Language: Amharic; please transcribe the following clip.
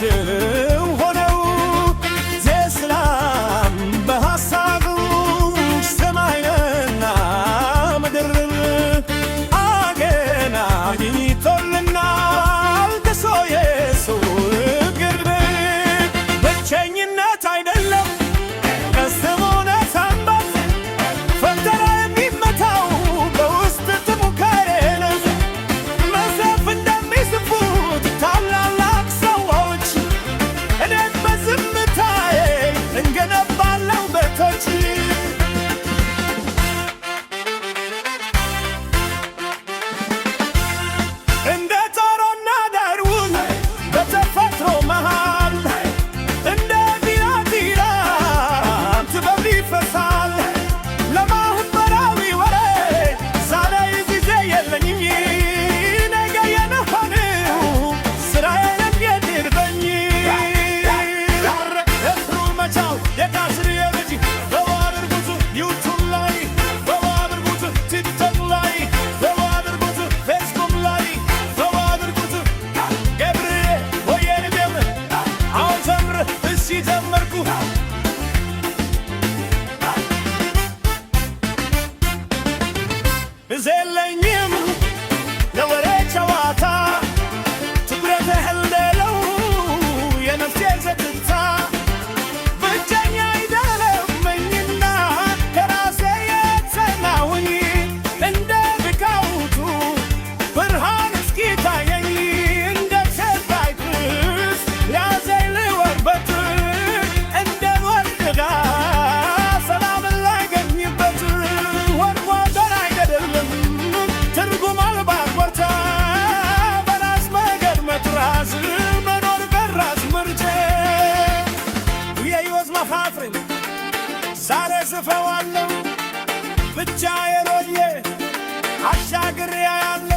በልባቸው ሆነው የሰላም በሐሳቡ ሰማይና ምድር አገናኝቶልናል ደሶ የሰው እግር ብቸኝነት አይደለም ከስሙነ ሰንበት ፈተና የሚመታው በውስጥ ትሙከሬን መዘፍ እንደሚስፉት ታላላቅ ሰዎች እኔን በዝምታዬ እንገነባለው ቤቶች እንደ ጦርና ዳርውን በተፈጥሮ መሃል እንደ ቢራቢራም ጥበብ ይፈሳል። ለማህበራዊ ወሬ ዛሬ ጊዜ የለኝም ነገ የነሆነው ስራዬን የድርበኝ እፍሩ መቻው የታስር የልጅ በዋድርጉት ዩቱብ ላይ በዋድርጉት ቲክቶክ ላይ በዋድርጉት ፌስቡክ ላይ በዋድርጉት ገብርኤ ወየን ቤም አሁን ዘምር እሲ ዘመርኩ እዘለኝም ለወሬ ጨዋታ ትኩረት ህልደለው የነፍሴ ዘትታ ብቸኛ አይደለምኝና ከራሴ የተናውኝ እንደ ብቃውቱ ብርሃን እስኪታየኝ እንደ ሰባይ ቅርስ ያዘኝ ልወርበት እንደ ወርቅ ሰላምን ላገኝበት ወርቅ ወገን አይገድልም ትርጉም አልባ ወርታ በራስ መገድመት ራስ መኖር በራስ ምርጫ የሕይወት መፋፍሬን ዛሬ ስፈዋለሁ ብቻዬን ሆኜ አሻግሬ አያለሁ